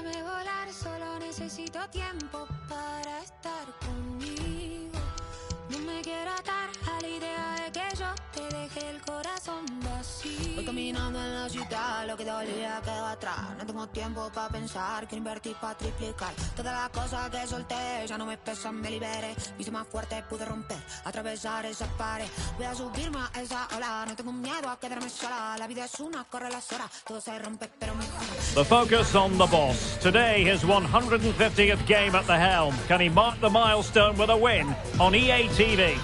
Déjame volar, solo necesito tiempo para estar conmigo. No me quiero atar a la idea de que yo te deje el corazón vacío. Voy caminando en la ciudad, lo que dolía quedó atrás. No tengo tiempo para pensar, quiero invertir para triplicar. Todas las cosas que solté ya no me pesan, me liberé. Me hice más fuerte, pude romper, atravesar esa pared. Voy a subirme a esa ola, no tengo miedo a quedarme sola. La vida es una, corre las horas, todo se rompe pero mejor. The focus on the boss. Today his 150th game at the helm. Can he mark the milestone with a win on EA TV?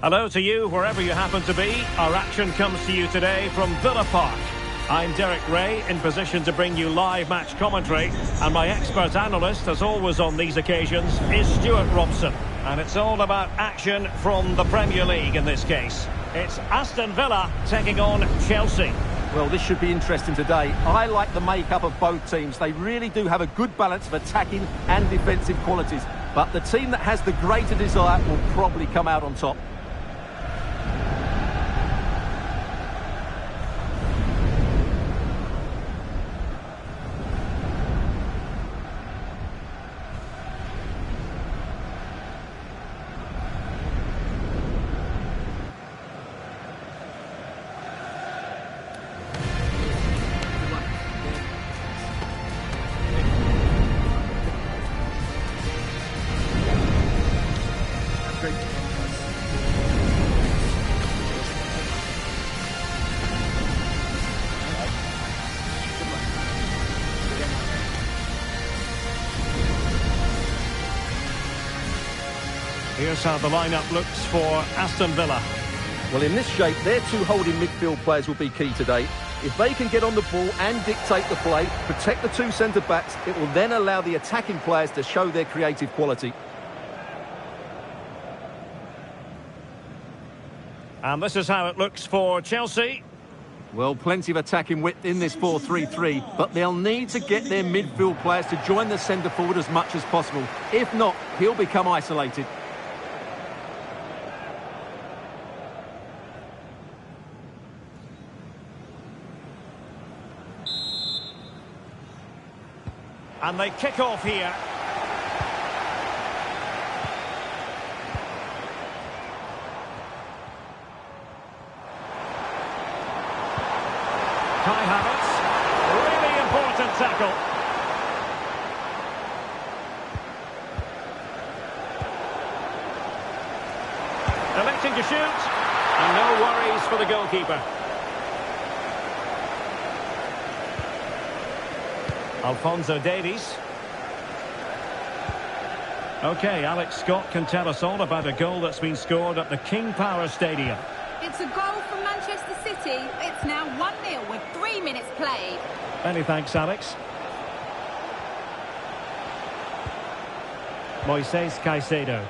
Hello to you, wherever you happen to be. Our action comes to you today from Villa Park. I'm Derek Ray, in position to bring you live match commentary. And my expert analyst, as always on these occasions, is Stuart Robson. And it's all about action from the Premier League in this case. It's Aston Villa taking on Chelsea. Well, this should be interesting today. I like the makeup of both teams. They really do have a good balance of attacking and defensive qualities. But the team that has the greater desire will probably come out on top. Here's how the lineup looks for Aston Villa. Well, in this shape, their two holding midfield players will be key today. If they can get on the ball and dictate the play, protect the two centre-backs, it will then allow the attacking players to show their creative quality. And this is how it looks for Chelsea. Well, plenty of attacking width in this 4-3-3, but they'll need to get their midfield players to join the centre-forward as much as possible. If not, he'll become isolated. And they kick off here. Kai Havertz. Really important tackle. Electing to shoot. And no worries for the goalkeeper. Alphonso Davies. OK, Alex Scott can tell us all about a goal that's been scored at the King Power Stadium. It's a goal from Manchester City. It's now 1-0 with 3 minutes played. Many thanks, Alex. Moises Caicedo.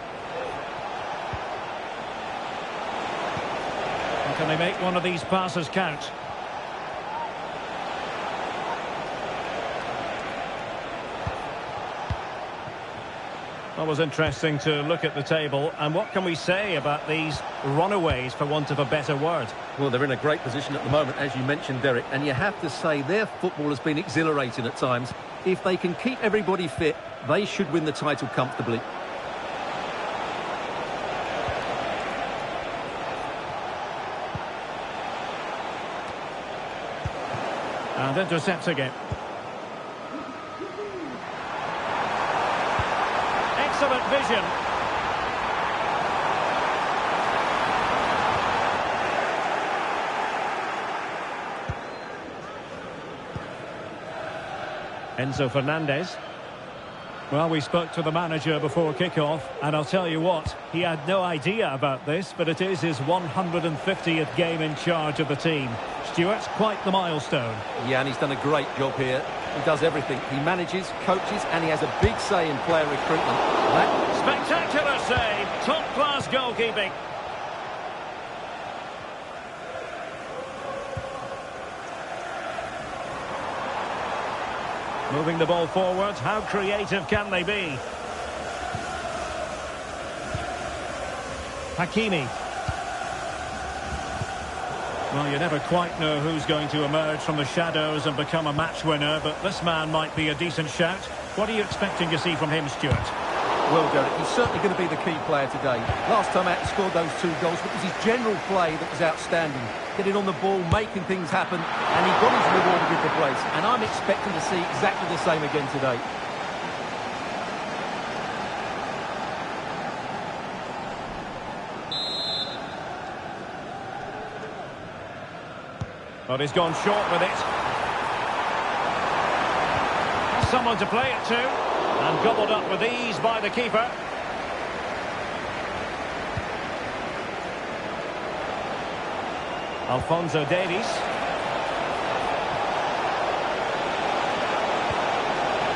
And can they make one of these passes count? That was interesting to look at the table. And what can we say about these runaways, for want of a better word? Well, they're in a great position at the moment, as you mentioned, Derek. And you have to say their football has been exhilarating at times. If they can keep everybody fit, they should win the title comfortably. And intercepting it. Excellent vision. Enzo Fernandez. Well, we spoke to the manager before kickoff, and I'll tell you what, he had no idea about this, but it is his 150th game in charge of the team. Stuart, quite the milestone. Yeah, and he's done a great job here. He does everything. He manages, coaches, and he has a big say in player recruitment. Spectacular save. Top-class goalkeeping. Moving the ball forward. How creative can they be? Hakimi. Well, you never quite know who's going to emerge from the shadows and become a match winner, but this man might be a decent shout. What are you expecting to see from him, Stuart? Well, Derek, he's certainly going to be the key player today. Last time out he scored those 2 goals, but it was his general play that was outstanding. Getting on the ball, making things happen, and he got his reward with the brace. And I'm expecting to see exactly the same again today. But he's gone short with it. Someone to play it to. And gobbled up with ease by the keeper. Alphonso Davies.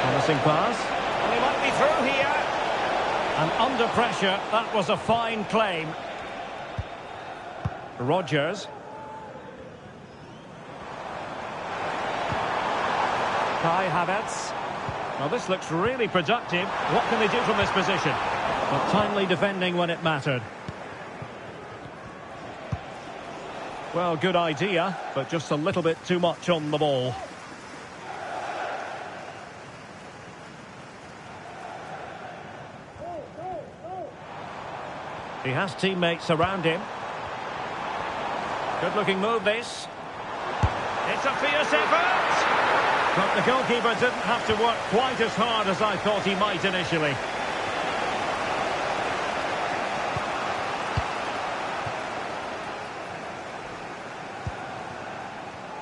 Promising pass. And he might be through here. And under pressure, that was a fine claim. Rodgers. Kai Havertz. Well, this looks really productive. What can they do from this position? But timely defending when it mattered. Well, good idea, but just a little bit too much on the ball. He has teammates around him. Good-looking move, this. It's a fierce effort! But the goalkeeper didn't have to work quite as hard as I thought he might initially.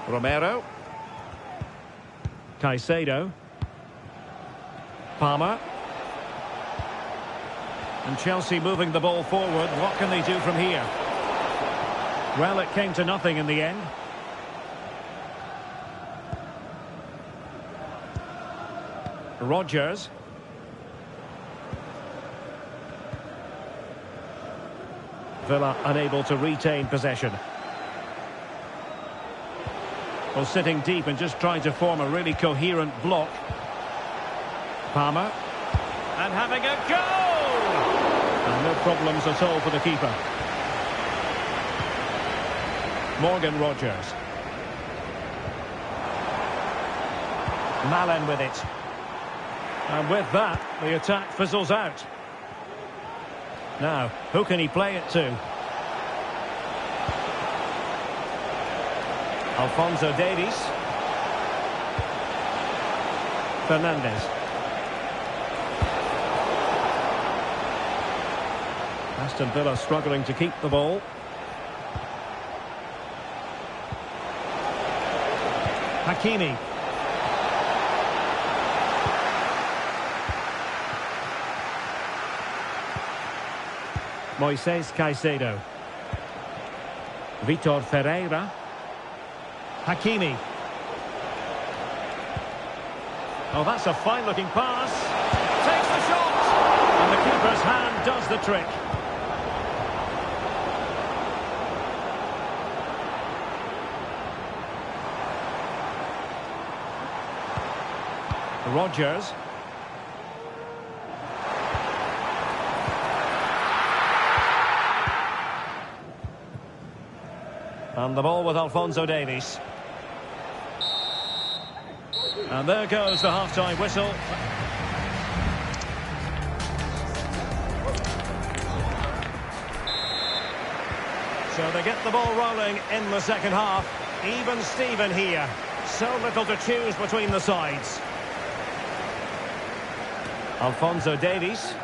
Romero. Caicedo. Palmer. And Chelsea moving the ball forward. What can they do from here? Well, it came to nothing in the end. Rodgers. Villa unable to retain possession. Well, sitting deep and just trying to form a really coherent block. Palmer. And having a go! And no problems at all for the keeper. Morgan Rodgers. Malen with it. And with that, the attack fizzles out. Now, who can he play it to? Alphonso Davies. Fernandes. Aston Villa struggling to keep the ball. Hakimi. Moises Caicedo. Vitor Ferreira. Hakimi. Oh, that's a fine-looking pass. Takes the shot. And the keeper's hand does the trick. Rodgers. And the ball with Alphonso Davies. And there goes the half-time whistle. So they get the ball rolling in the second half. Even Steven here. So little to choose between the sides. Alphonso Davies.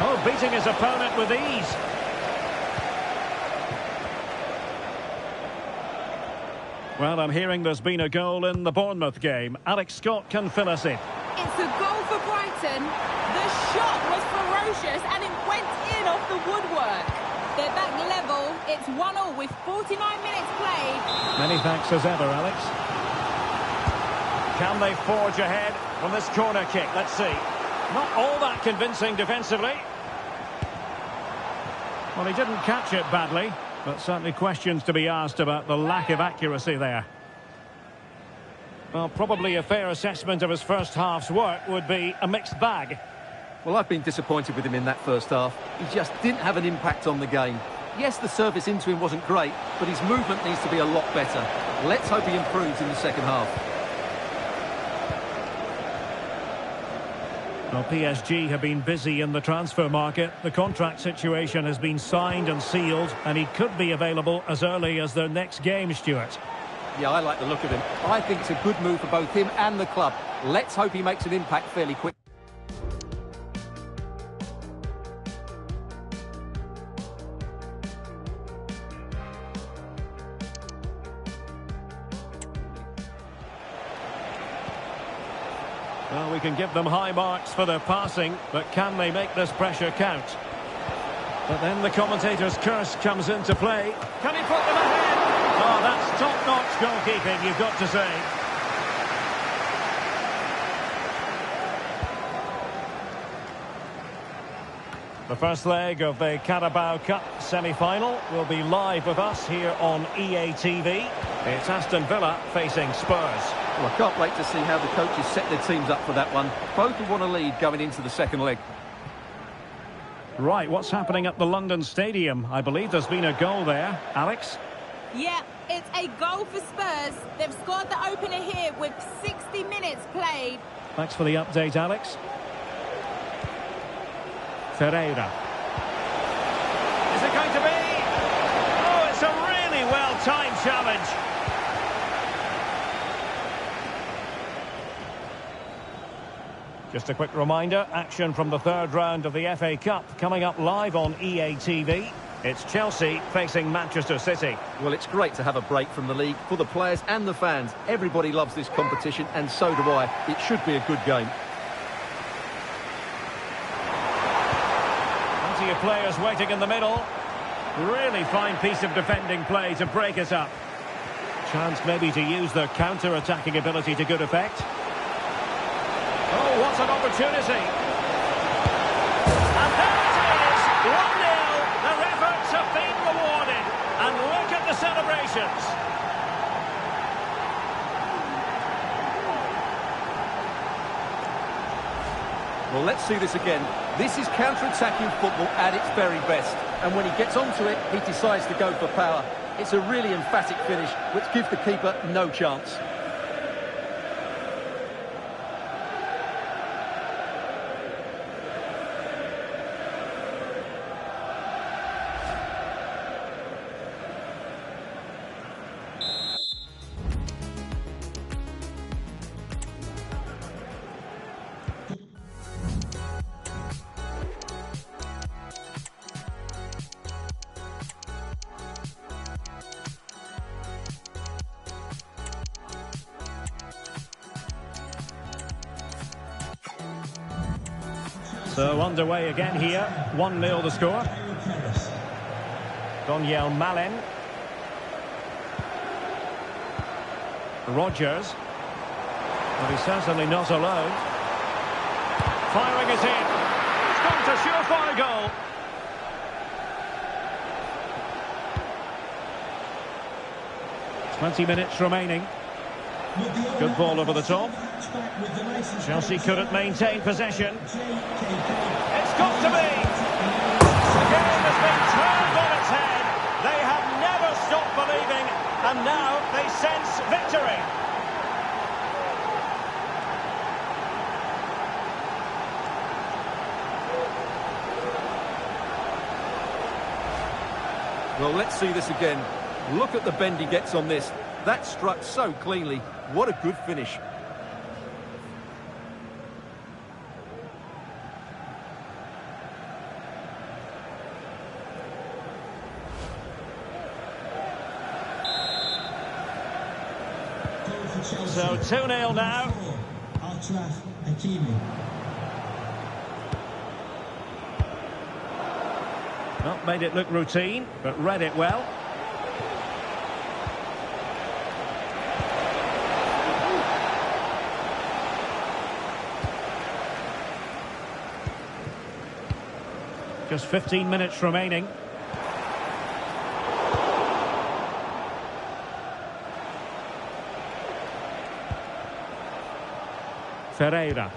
Oh, beating his opponent with ease. Well, I'm hearing there's been a goal in the Bournemouth game. Alex Scott can fill us in. It's a goal for Brighton. The shot was ferocious and it went in off the woodwork. They're back level. It's 1-1 with 49 minutes played. Many thanks as ever, Alex. Can they forge ahead from this corner kick? Let's see. Not all that convincing defensively. Well, he didn't catch it badly, but certainly questions to be asked about the lack of accuracy there. Well, probably a fair assessment of his first half's work would be a mixed bag. Well, I've been disappointed with him in that first half. He just didn't have an impact on the game. Yes, the service into him wasn't great, but his movement needs to be a lot better. Let's hope he improves in the second half. Well, PSG have been busy in the transfer market. The contract situation has been signed and sealed, and he could be available as early as their next game, Stuart. Yeah, I like the look of him. I think it's a good move for both him and the club. Let's hope he makes an impact fairly quick. Well, we can give them high marks for their passing, but can they make this pressure count? But then the commentator's curse comes into play. Can he put them ahead? Oh, that's top-notch goalkeeping, you've got to say. The first leg of the Carabao Cup semi-final will be live with us here on EA TV. It's Aston Villa facing Spurs. Well, I can't wait to see how the coaches set their teams up for that one. Both will want to lead going into the second leg. Right, what's happening at the London Stadium? I believe there's been a goal there. Alex? Yeah, it's a goal for Spurs. They've scored the opener here with 60 minutes played. Thanks for the update, Alex. Ferreira. Is it going to be? Oh, it's a really well-timed challenge. Just a quick reminder, action from the third round of the FA Cup coming up live on EA TV. It's Chelsea facing Manchester City. Well, it's great to have a break from the league for the players and the fans. Everybody loves this competition, and so do I. It should be a good game. Plenty of players waiting in the middle. Really fine piece of defending play to break it up. Chance maybe to use their counter-attacking ability to good effect. Oh, what an opportunity. And there it is, 1-0. Their efforts have been rewarded. And look at the celebrations. Well, let's see this again. This is counter-attacking football at its very best. And when he gets onto it, he decides to go for power. It's a really emphatic finish, which gives the keeper no chance. So underway again here, 1-0 the score. Daniel Malen. Rodgers. But he's certainly not alone. Firing it in. He's gone to surefire goal. "20 minutes remaining. Good ball over the top. Chelsea couldn't maintain possession. It's got to be! The game has been turned on its head. They have never stopped believing, and now they sense victory. Well, let's see this again. Look at the bend he gets on this. That struck so cleanly. What a good finish. So 2-0 now. Not made it look routine, but read it well. Just 15 minutes remaining. Ferreira.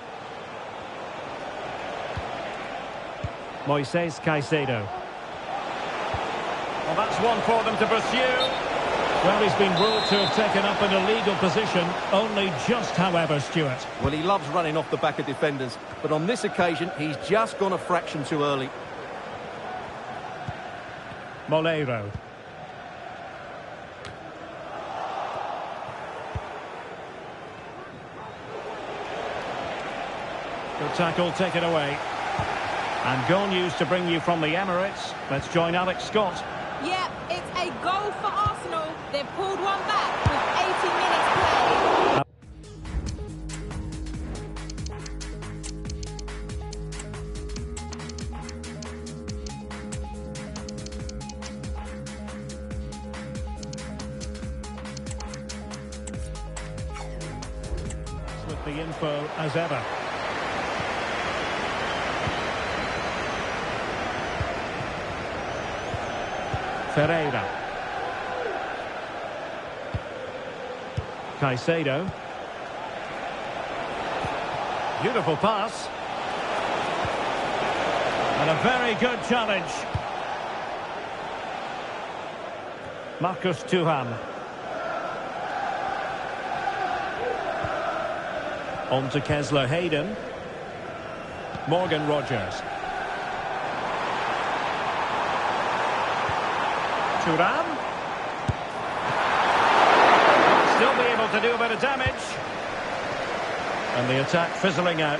Moises Caicedo. Well, that's one for them to pursue. Well, he's been ruled to have taken up an illegal position, only just, however, Stuart. Well, he loves running off the back of defenders, but on this occasion, he's just gone a fraction too early. Moleiro. Good tackle, taken away. And goal news to bring you from the Emirates. Let's join Alex Scott. Yep, it's a goal for Arsenal. They've pulled one back with 80 minutes played. With the info as ever. Ferreira. Caicedo. Beautiful pass. And a very good challenge. Marcus Thuram. On to Kessler Hayden. Morgan Rogers. Thuram. Still be able to do a bit of damage. And the attack fizzling out.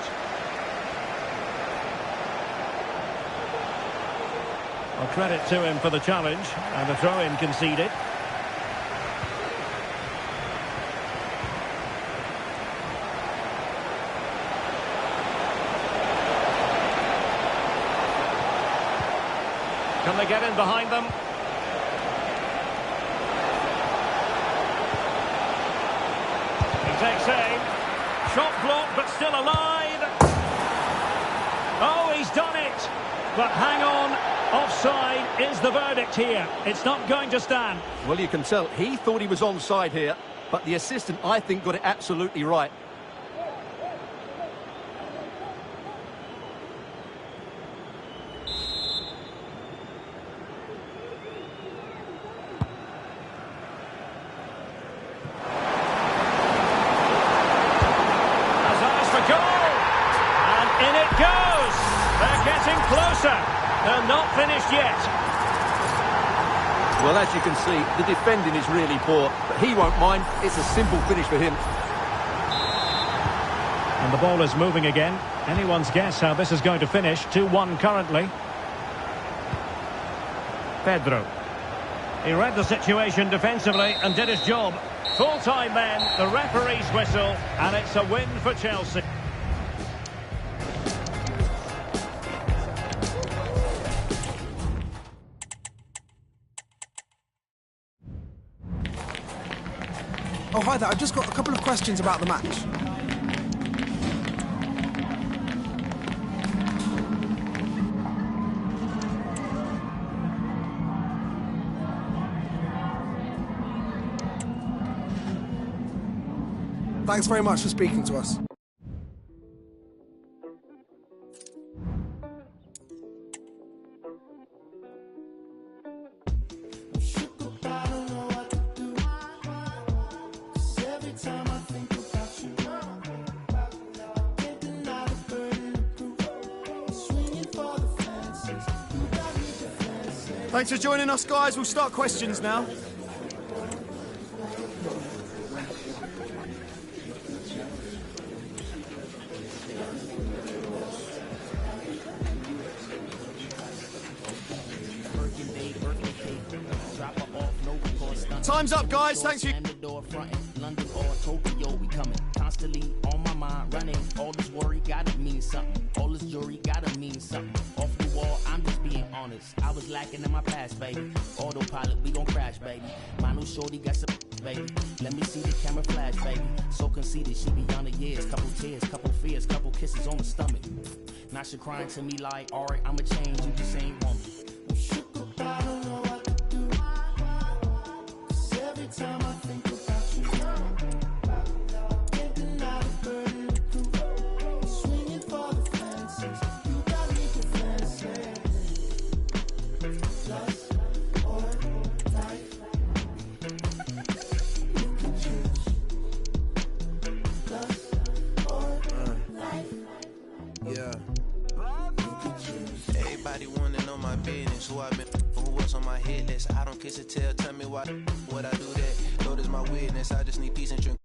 Well, credit to him for the challenge. And the throw-in conceded. Can they get in behind them? He takes aim. Shot blocked, but still alive. Oh, he's done it. But hang on. Offside is the verdict here. It's not going to stand. Well, you can tell he thought he was onside here, but the assistant, I think, got it absolutely right. They're not finished yet. Well, as you can see, the defending is really poor, but he won't mind. It's a simple finish for him. And the ball is moving again. Anyone's guess how this is going to finish. 2-1 currently. Pedro. He read the situation defensively and did his job. Full time then, the referee's whistle, and it's a win for Chelsea. Oh, hi there. I've just got a couple of questions about the match. Thanks very much for speaking to us. Thanks for joining us, guys. We'll start questions now. Time's up, guys. Thanks for... London or Tokyo, we coming. Constantly on my mind, running. All this worry gotta mean something. All this jewelry gotta mean something. Off the wall, I'm just being honest. I was lacking in my past, baby. Autopilot, we gon' crash, baby. My new shorty got some, baby. Let me see the camera flash, baby. So conceited, she beyond the years. Couple tears, couple fears, couple kisses on the stomach. Now she crying to me like, alright, I'ma change, you just ain't want me. I don't know what to do. 'Cause every time I think about you, can't deny the burden of proof. sneak peeks and drink.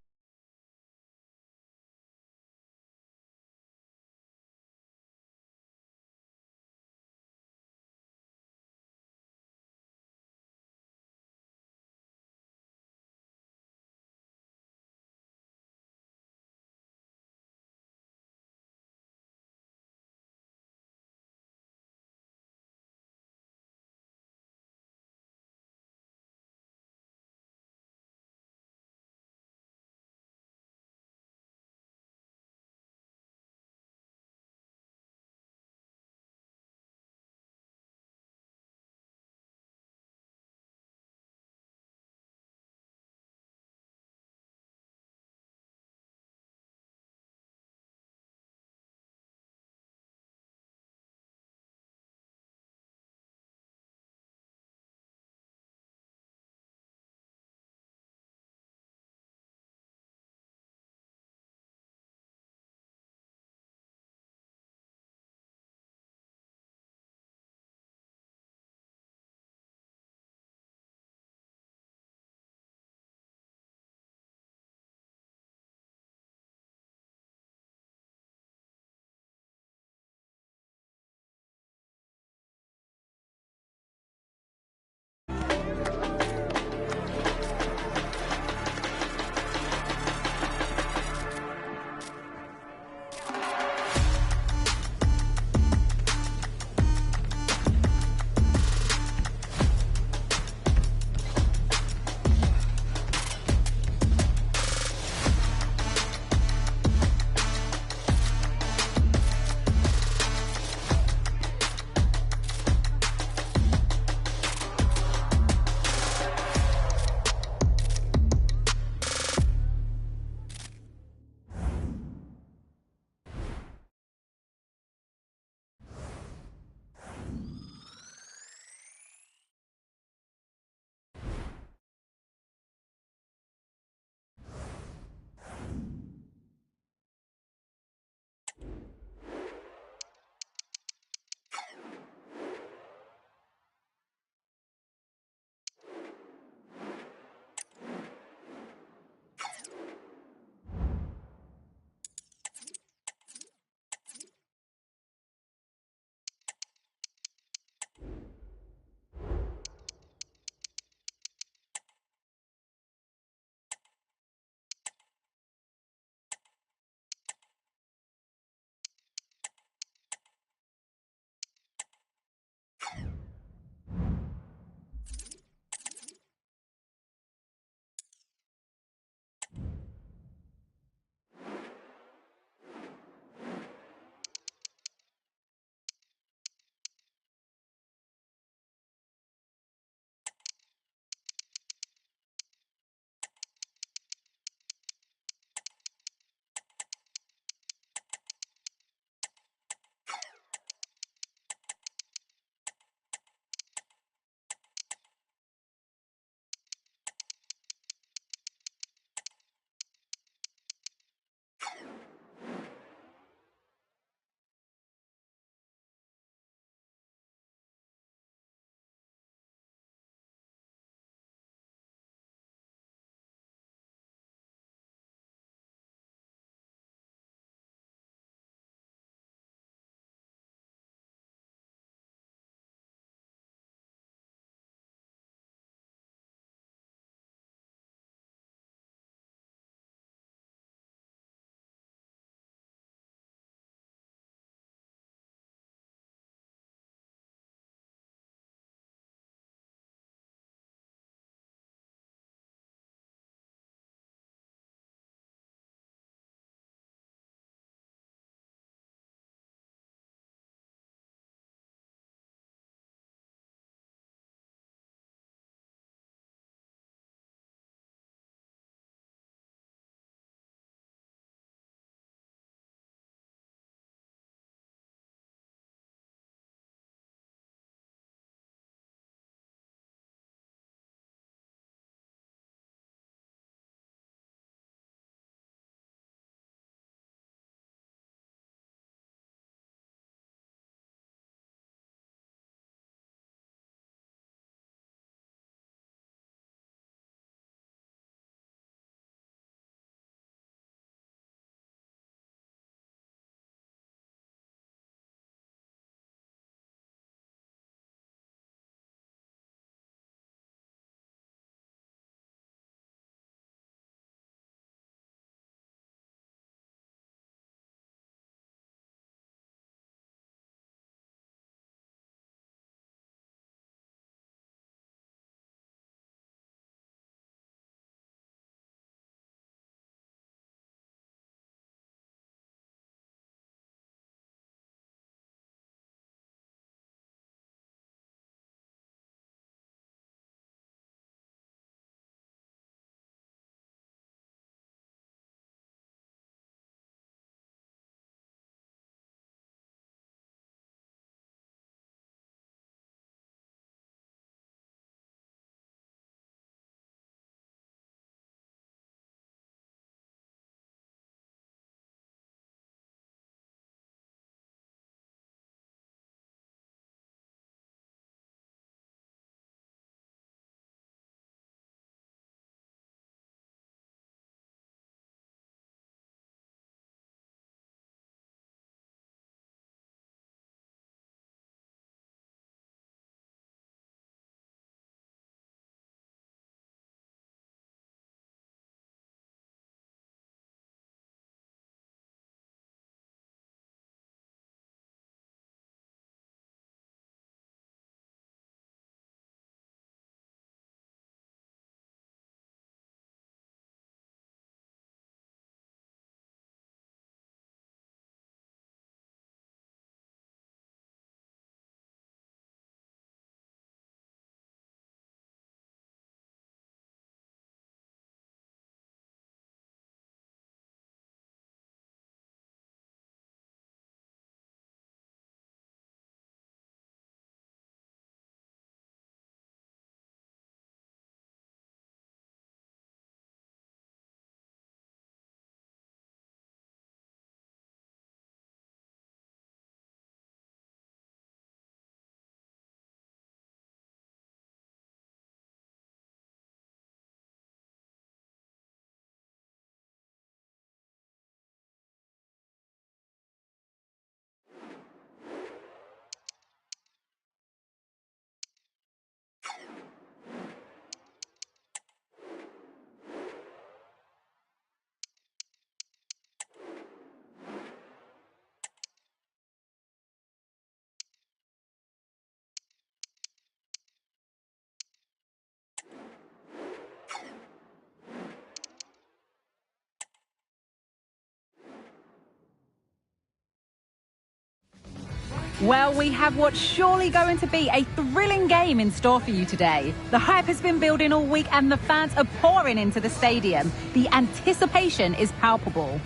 Well, we have what's surely going to be a thrilling game in store for you today. The hype has been building all week and the fans are pouring into the stadium. The anticipation is palpable.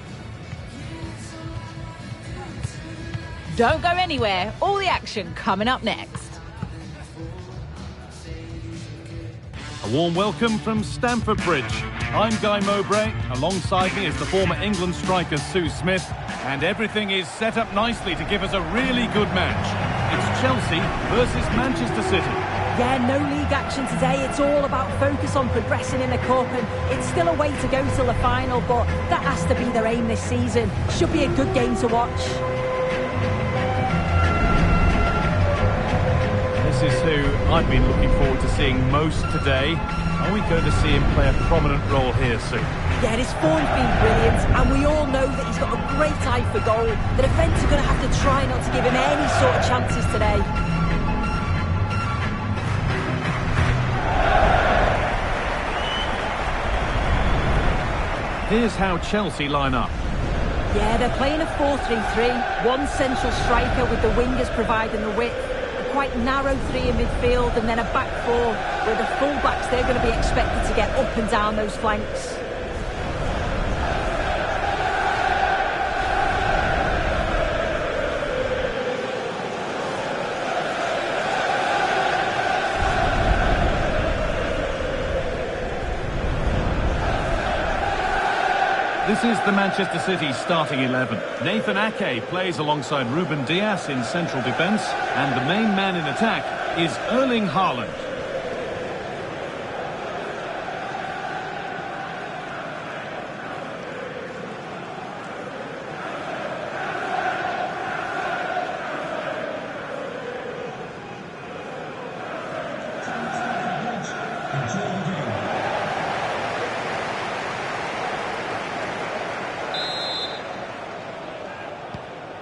Don't go anywhere. All the action coming up next. A warm welcome from Stamford Bridge. I'm Guy Mowbray. Alongside me is the former England striker Sue Smith. And everything is set up nicely to give us a really good match. It's Chelsea versus Manchester City. Yeah, no league action today. It's all about focus on progressing in the Cup, and it's still a way to go till the final, but that has to be their aim this season. Should be a good game to watch. This is who I've been looking forward to seeing most today. Are we going to see him play a prominent role here soon? Yeah, his form's been brilliant, and we all know that he's got a great eye for goal. The defence are going to have to try not to give him any sort of chances today. Here's how Chelsea line up. Yeah, they're playing a 4-3-3. One central striker with the wingers providing the width. A quite narrow three in midfield, and then a back four where the full-backs, they're going to be expected to get up and down those flanks. This is the Manchester City starting 11. Nathan Ake plays alongside Ruben Dias in central defence, and the main man in attack is Erling Haaland.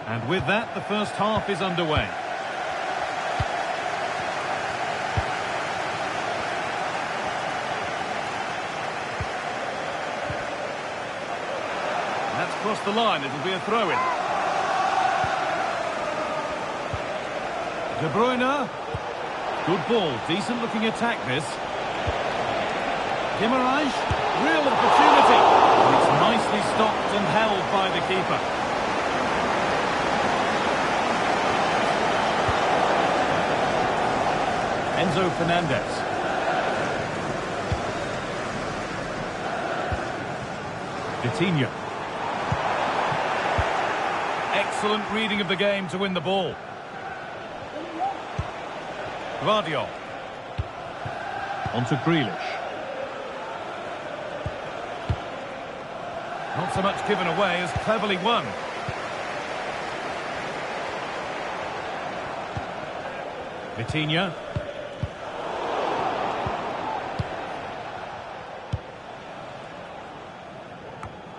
And with that, the first half is underway. That's crossed the line. It'll be a throw-in. De Bruyne. Good ball. Decent-looking attack, this. Guimaraes. Real opportunity. And it's nicely stopped and held by the keeper. Enzo Fernandez. Vitinha. Excellent reading of the game to win the ball. Guardiola. On to Grealish. Not so much given away as cleverly won. Vitinha.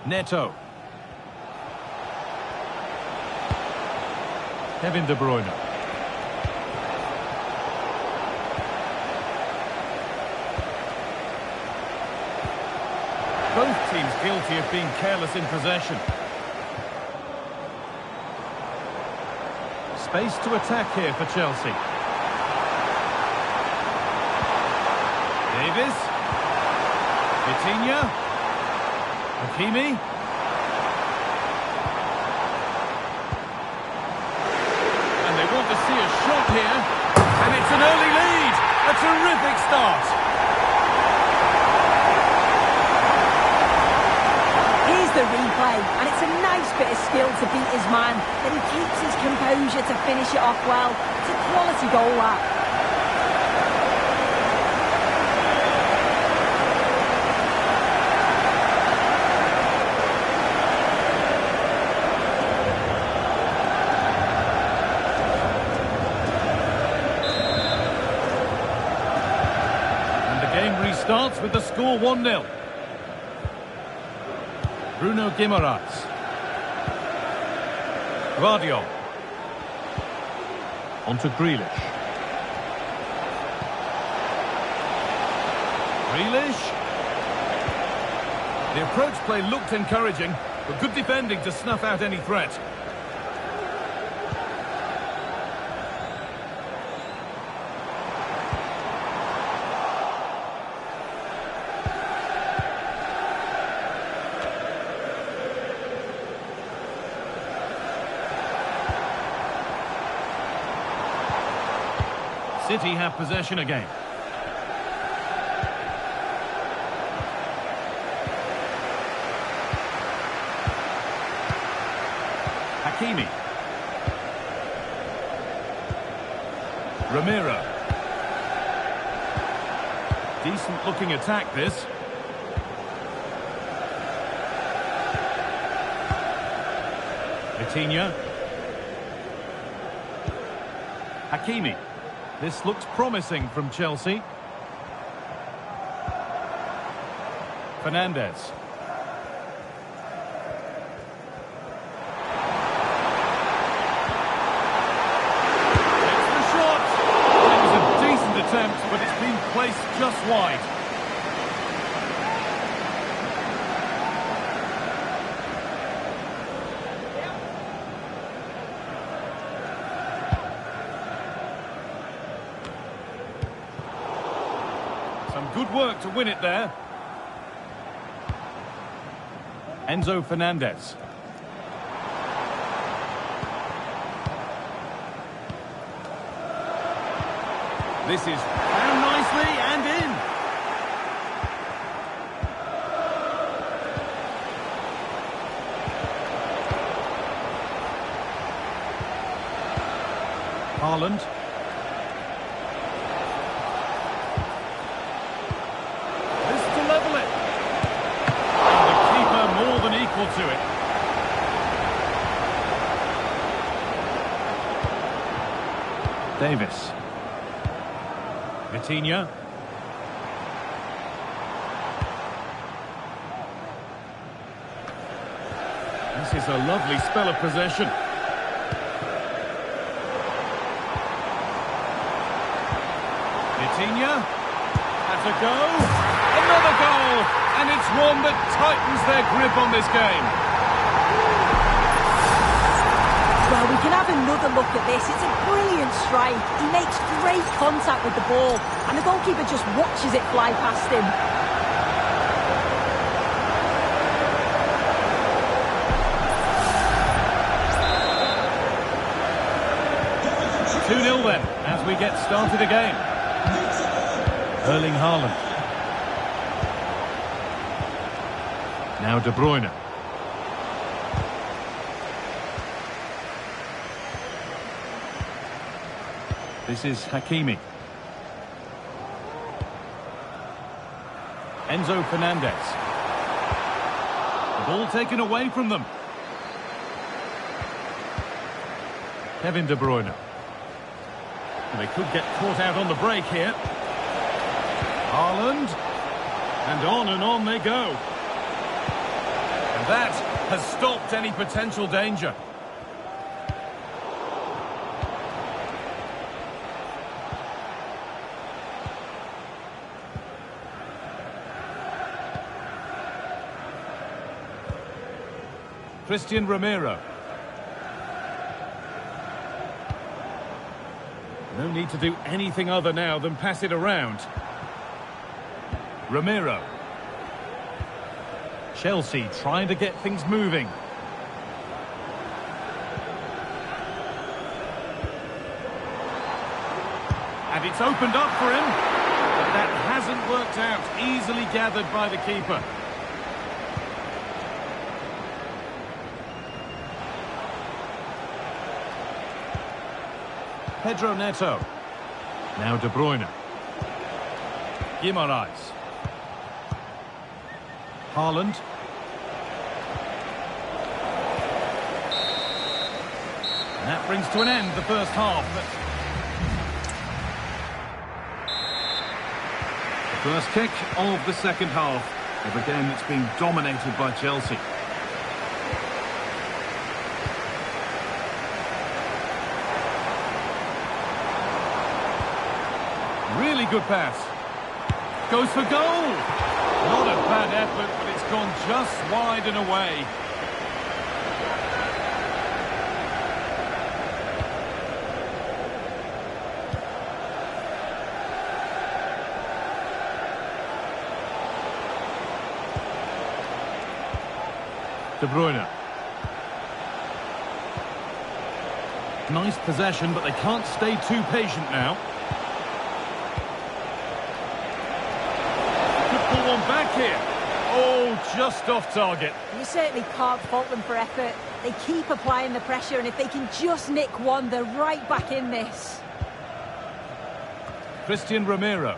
Neto. Kevin De Bruyne. Both teams guilty of being careless in possession. Space to attack here for Chelsea. Davis. Vitinha. Hakimi. And they want to see a shot here. And it's an early lead. A terrific start. Here's the replay, and it's a nice bit of skill to beat his man. Then he keeps his composure to finish it off well. It's a quality goal, that. Starts with the score 1-0. Bruno Guimaraes. Guardiola. On to Grealish. Grealish. The approach play looked encouraging, but good defending to snuff out any threat. City have possession again. Hakimi. Romero. Decent looking attack this. Vitinha. Hakimi. This looks promising from Chelsea. Fernandes. It's the shot. It was a decent attempt, but it's been placed just wide. Some good work to win it there. Enzo Fernandez. This is found nicely and in. Haaland. To it. Davis. Vitinha. This is a lovely spell of possession. Vitinha. That's a go. Another goal, and it's one that tightens their grip on this game. Well, we can have another look at this. It's a brilliant strike. He makes great contact with the ball, and the goalkeeper just watches it fly past him. 2-0 then, as we get started again. Erling Haaland. Now De Bruyne. This is Hakimi. Enzo Fernandez. The ball taken away from them. Kevin De Bruyne. And they could get caught out on the break here. Haaland. And on they go. And that has stopped any potential danger. Christian Romero. No need to do anything other now than pass it around. Romero. Chelsea trying to get things moving. And it's opened up for him. But that hasn't worked out. Easily gathered by the keeper. Pedro Neto. Now De Bruyne. Guimaraes. Haaland. And that brings to an end the first half. The first kick of the second half of a game that's been dominated by Chelsea. Really good pass. Goes for goal. Not a bad effort, but it's gone just wide and away. De Bruyne. Nice possession, but they can't stay too patient now. here. Oh, just off target. You certainly can't fault them for effort. They keep applying the pressure, and if they can just nick one, they're right back in this. Christian Romero.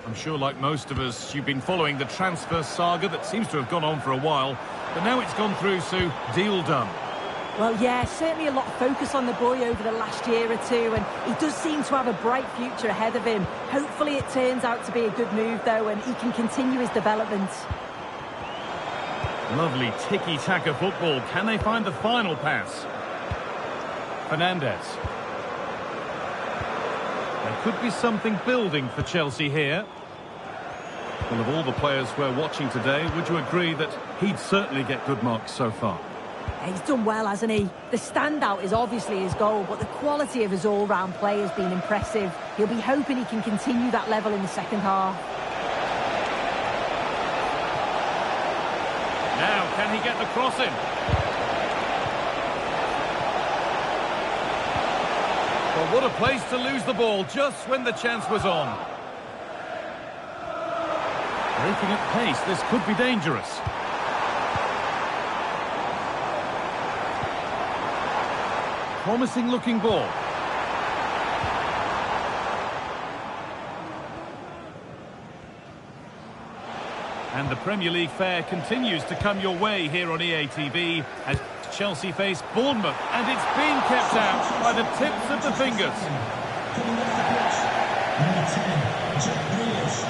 I'm sure, like most of us, you've been following the transfer saga that seems to have gone on for a while. But now it's gone through, Sue. Deal done. Well, yeah, certainly a lot of focus on the boy over the last year or two, and he does seem to have a bright future ahead of him. Hopefully it turns out to be a good move, though, and he can continue his development. Lovely tiki-taka football. Can they find the final pass? Fernandez. There could be something building for Chelsea here. Well, of all the players we're watching today, would you agree that he'd certainly get good marks so far? He's done well, hasn't he? The standout is obviously his goal, but the quality of his all-round play has been impressive. He'll be hoping he can continue that level in the second half. Now, can he get the cross in? Well, what a place to lose the ball just when the chance was on. Breaking at pace, this could be dangerous. Promising looking ball. And the Premier League fare continues to come your way here on EA TV as Chelsea face Bournemouth, and it's been kept out by the tips of the fingers. Number 10, Jack Grealish.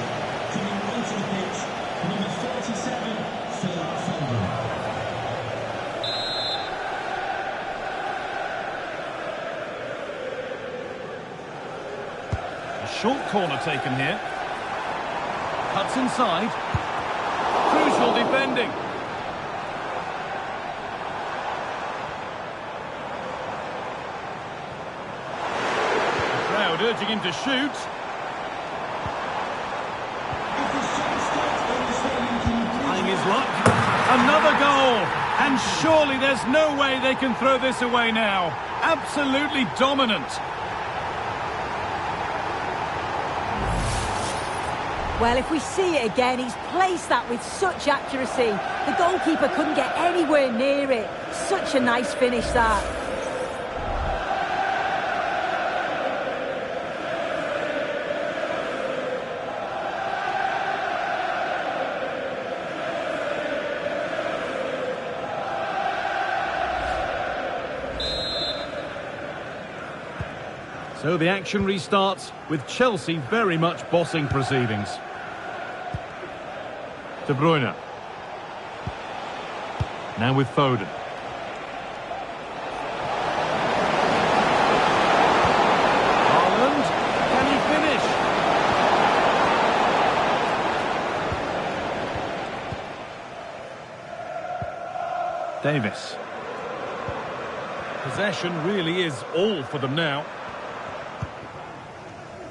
Coming onto the pitch, number 37, Phil Foden. A short corner taken here. Cuts inside. Crucial defending. The crowd urging him to shoot. Trying his luck. Another goal. And surely there's no way they can throw this away now. Absolutely dominant. Well, if we see it again, he's placed that with such accuracy. The goalkeeper couldn't get anywhere near it. Such a nice finish, that. So the action restarts with Chelsea very much bossing proceedings. De Bruyne. Now with Foden. Haaland. Can he finish? Davis. Possession really is all for them now.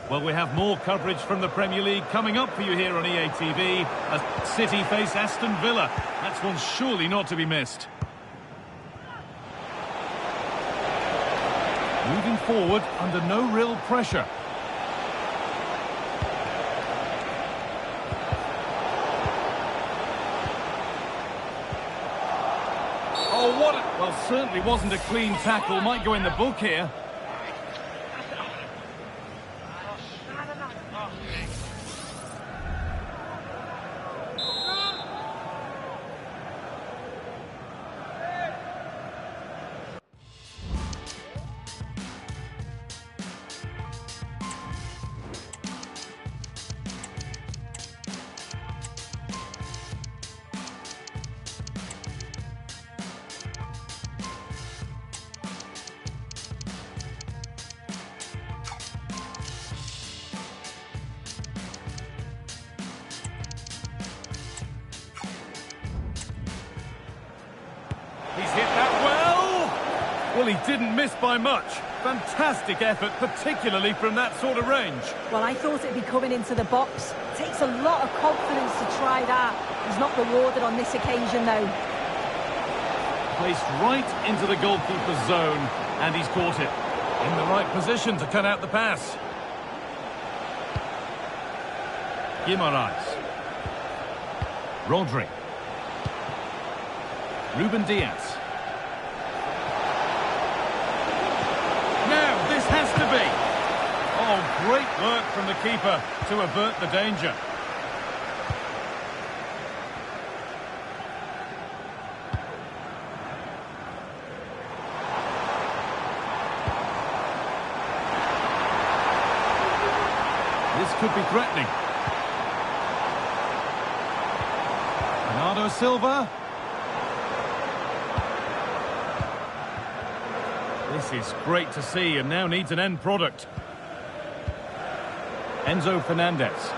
Well, we have more coverage from the Premier League coming up for you here on EA TV as City face Aston Villa. That's one surely not to be missed. Moving forward under no real pressure. Oh, what a... Well, certainly wasn't a clean tackle. Might go in the book here. He's hit that well. Well, he didn't miss by much. Fantastic effort, particularly from that sort of range. Well, I thought it'd be coming into the box. It takes a lot of confidence to try that. He's not rewarded on this occasion, though. Placed right into the goalkeeper's zone, and he's caught it. In the right position to cut out the pass. Guimaraes. Rodri. Ruben Diaz. Now, this has to be. Oh, great work from the keeper to avert the danger. This could be threatening. Bernardo Silva. This is great to see and now needs an end product. Enzo Fernandez.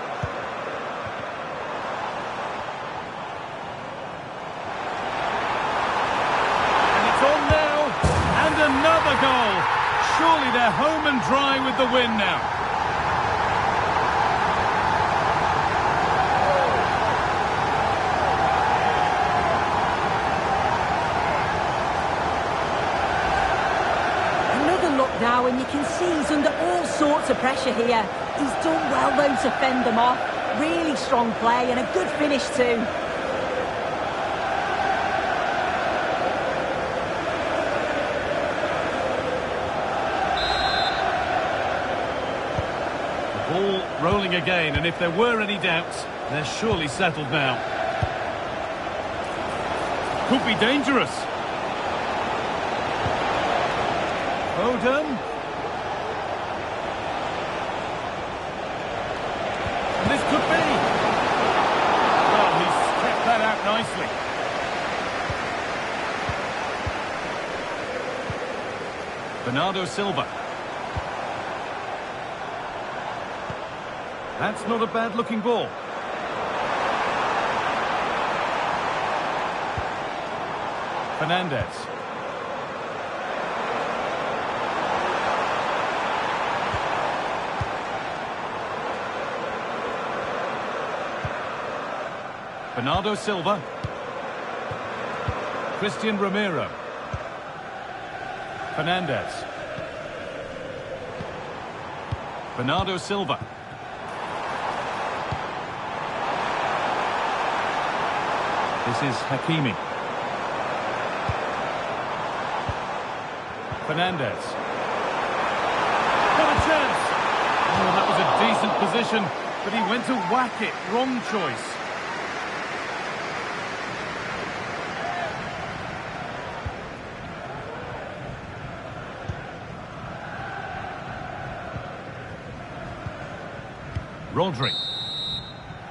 And it's on now. And another goal. Surely they're home and dry with the win now. Now, and you can see he's under all sorts of pressure here. He's done well, though, to fend them off. Really strong play and a good finish, too. The ball rolling again, and if there were any doubts, they're surely settled now. Could be dangerous. Modo. This could be. Well, he's kept that out nicely. Bernardo Silva. That's not a bad-looking ball. Fernandez. Bernardo Silva. Christian Romero. Fernandez. Bernardo Silva. This is Hakimi. Fernandez. Got a chance. Oh, that was a decent position, but he went to whack it. Wrong choice. Rodri.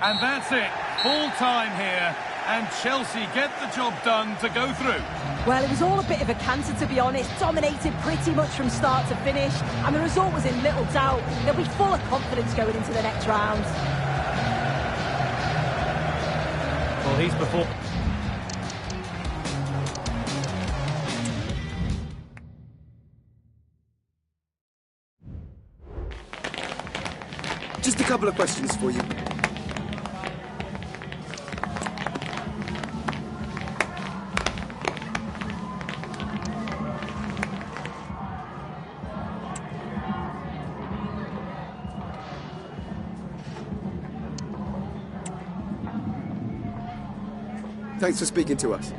And that's it. Full time here. And Chelsea get the job done to go through. Well, it was all a bit of a canter, to be honest. Dominated pretty much from start to finish. And the result was in little doubt. They'll be full of confidence going into the next round. Well, he's before... Just a couple of questions for you. Thanks for speaking to us.